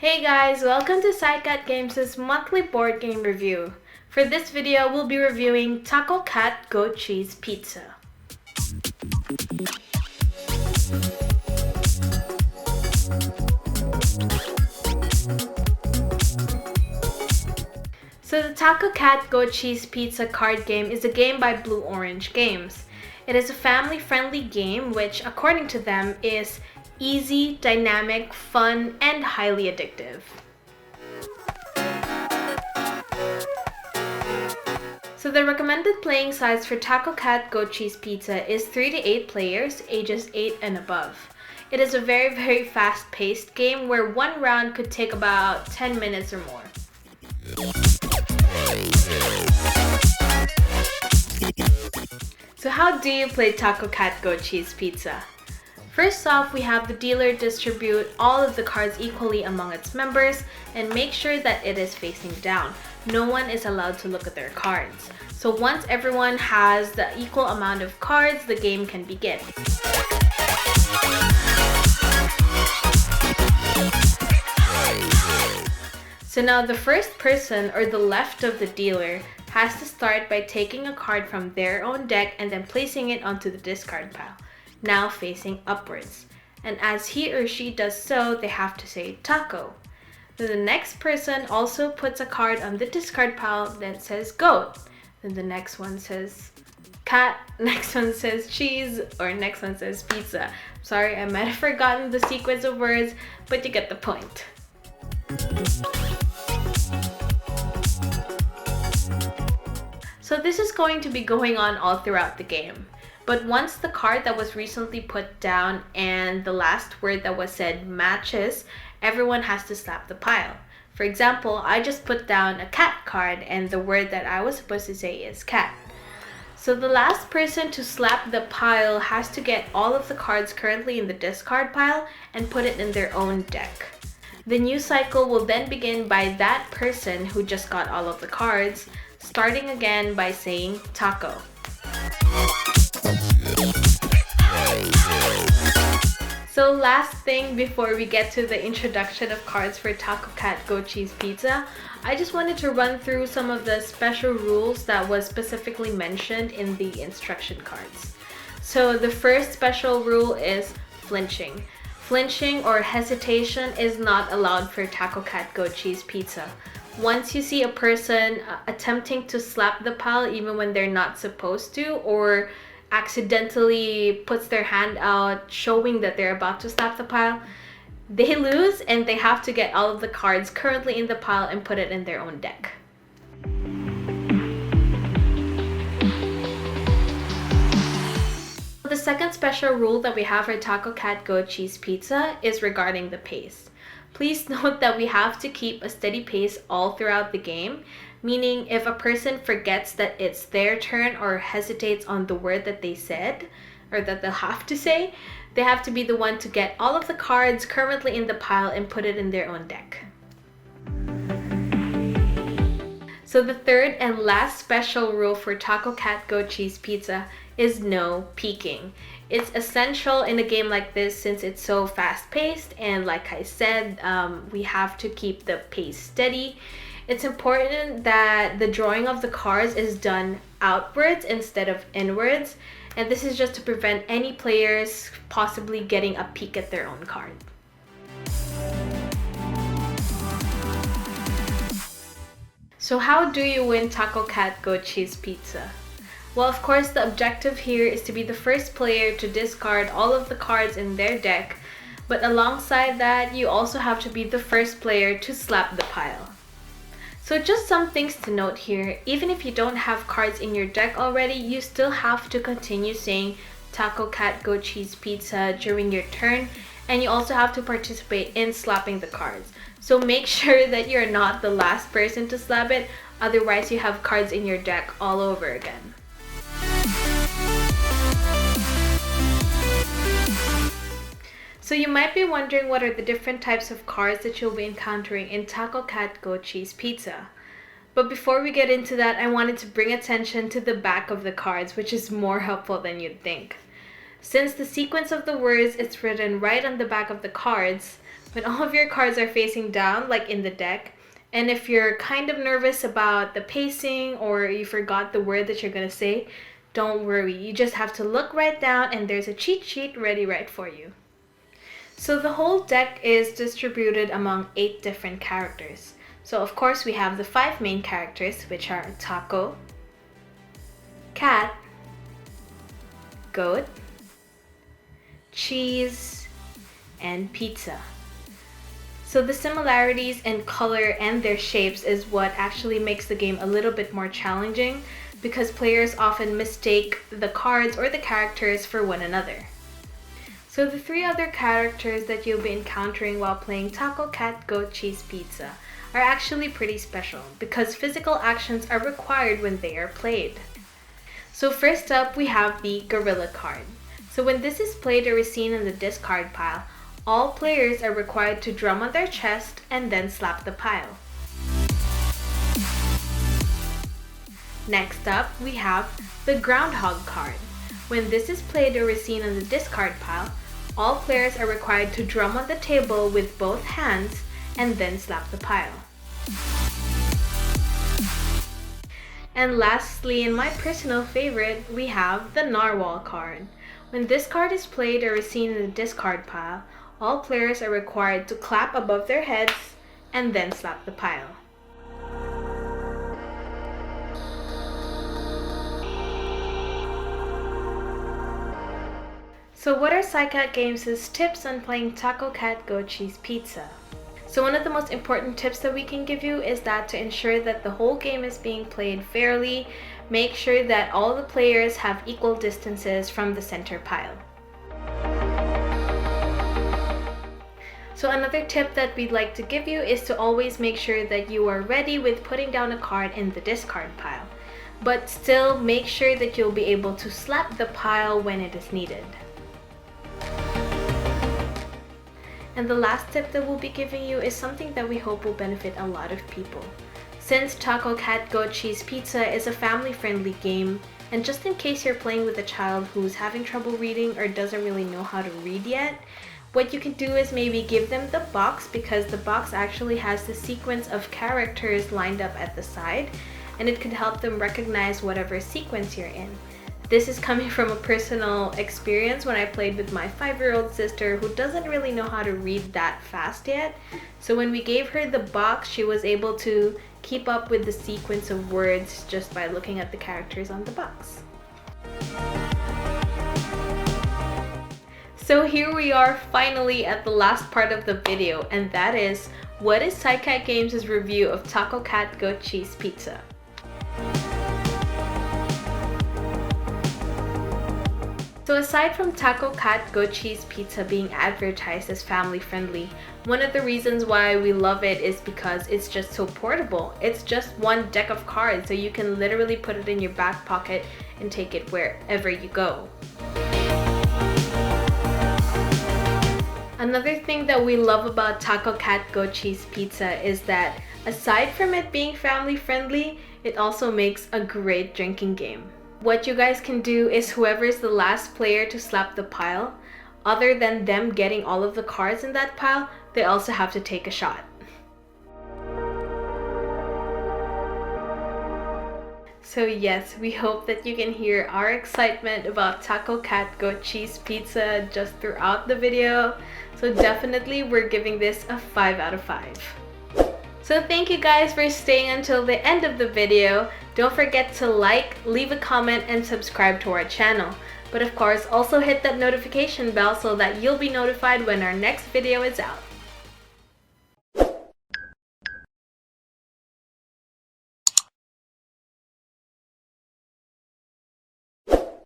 Hey guys, welcome to Sidecat Games' monthly board game review. For this video, we'll be reviewing Taco Cat Goat Cheese Pizza. So the Taco Cat Goat Cheese Pizza card game is a game by Blue Orange Games. It is a family-friendly game which, according to them, is easy, dynamic, fun, and highly addictive. So the recommended playing size for Taco Cat Goat Cheese Pizza is 3 to 8 players, ages 8 and above. It is a very fast-paced game where one round could take about 10 minutes or more. So how do you play Taco Cat Goat Cheese Pizza? First off, we have the dealer distribute all of the cards equally among its members and make sure that it is facing down. No one is allowed to look at their cards. So once everyone has the equal amount of cards, the game can begin. So now the first person, or the left of the dealer, has to start by taking a card from their own deck and then placing it onto the discard pile, now facing upwards. And as he or she does so, they have to say taco. Then the next person also puts a card on the discard pile that says goat. Then the next one says cat, next one says cheese, or next one says pizza. Sorry, I might have forgotten the sequence of words, but you get the point. So this is going to be going on all throughout the game. But once the card that was recently put down and the last word that was said matches, everyone has to slap the pile. For example, I just put down a cat card and the word that I was supposed to say is cat. So the last person to slap the pile has to get all of the cards currently in the discard pile and put it in their own deck. The new cycle will then begin by that person who just got all of the cards, starting again by saying taco. So last thing before we get to the introduction of cards for Taco Cat Goat Cheese Pizza, I just wanted to run through some of the special rules that was specifically mentioned in the instruction cards. So the first special rule is flinching. Flinching or hesitation is not allowed for Taco Cat Goat Cheese Pizza. Once you see a person attempting to slap the pile even when they're not supposed to, or accidentally puts their hand out showing that they're about to slap the pile, they lose and they have to get all of the cards currently in the pile and put it in their own deck. The second special rule that we have for Taco Cat Goat Cheese Pizza is regarding the pace. Please note that we have to keep a steady pace all throughout the game, meaning if a person forgets that it's their turn or hesitates on the word that they said, or that they'll have to say, they have to be the one to get all of the cards currently in the pile and put it in their own deck. So the third and last special rule for Taco Cat Goat Cheese Pizza is no peeking. It's essential in a game like this since it's so fast-paced, and like I said, we have to keep the pace steady. It's important that the drawing of the cards is done outwards instead of inwards, and this is just to prevent any players possibly getting a peek at their own card. So how do you win Taco Cat Goat Cheese Pizza? Well, of course, the objective here is to be the first player to discard all of the cards in their deck, but alongside that, you also have to be the first player to slap the pile. So just some things to note here. Even if you don't have cards in your deck already, you still have to continue saying Taco Cat Goat Cheese Pizza during your turn, and you also have to participate in slapping the cards. So make sure that you're not the last person to slap it, otherwise you have cards in your deck all over again. So you might be wondering what are the different types of cards that you'll be encountering in Taco Cat Goat Cheese Pizza. But before we get into that, I wanted to bring attention to the back of the cards, which is more helpful than you'd think. Since the sequence of the words is written right on the back of the cards, when all of your cards are facing down, like in the deck, and if you're kind of nervous about the pacing or you forgot the word that you're going to say, don't worry. You just have to look right down and there's a cheat sheet ready right for you. So the whole deck is distributed among 8 different characters. So of course we have the 5 main characters, which are Taco, Cat, Goat, Cheese, and Pizza. So the similarities in color and their shapes is what actually makes the game a little bit more challenging, because players often mistake the cards or the characters for one another. So the 3 other characters that you'll be encountering while playing Taco, Cat, Goat, Cheese, Pizza are actually pretty special because physical actions are required when they are played. So first up, we have the Gorilla card. So when this is played or is seen in the discard pile, all players are required to drum on their chest and then slap the pile. Next up, we have the Groundhog card. When this is played or is seen on the discard pile, all players are required to drum on the table with both hands and then slap the pile. And lastly, and my personal favorite, we have the Narwhal card. When this card is played or is seen in the discard pile, all players are required to clap above their heads and then slap the pile. So what are Psycat Games' tips on playing Taco, Cat, Goat, Cheese, Pizza? So one of the most important tips that we can give you is that to ensure that the whole game is being played fairly, make sure that all the players have equal distances from the center pile. So another tip that we'd like to give you is to always make sure that you are ready with putting down a card in the discard pile, but still make sure that you'll be able to slap the pile when it is needed. And the last tip that we'll be giving you is something that we hope will benefit a lot of people. Since Taco, Cat, Goat, Cheese, Pizza is a family-friendly game, and just in case you're playing with a child who's having trouble reading or doesn't really know how to read yet, what you can do is maybe give them the box, because the box actually has the sequence of characters lined up at the side, and it can help them recognize whatever sequence you're in. This is coming from a personal experience when I played with my 5-year-old sister who doesn't really know how to read that fast yet. So when we gave her the box, she was able to keep up with the sequence of words just by looking at the characters on the box. So here we are finally at the last part of the video, and that is, what is Psycat Games' review of Taco, Cat, Goat, Cheese, Pizza? So aside from Taco, Cat, Goat, Cheese, Pizza being advertised as family friendly, one of the reasons why we love it is because it's just so portable. It's just one deck of cards, so you can literally put it in your back pocket and take it wherever you go. Another thing that we love about Taco, Cat, Goat, Cheese, Pizza is that aside from it being family friendly, it also makes a great drinking game. What you guys can do is whoever is the last player to slap the pile, other than them getting all of the cards in that pile, they also have to take a shot. So yes, we hope that you can hear our excitement about Taco, Cat, Goat, Cheese, Pizza just throughout the video. So definitely we're giving this a 5 out of 5. So thank you guys for staying until the end of the video. Don't forget to like, leave a comment, and subscribe to our channel. But of course, also hit that notification bell so that you'll be notified when our next video is out.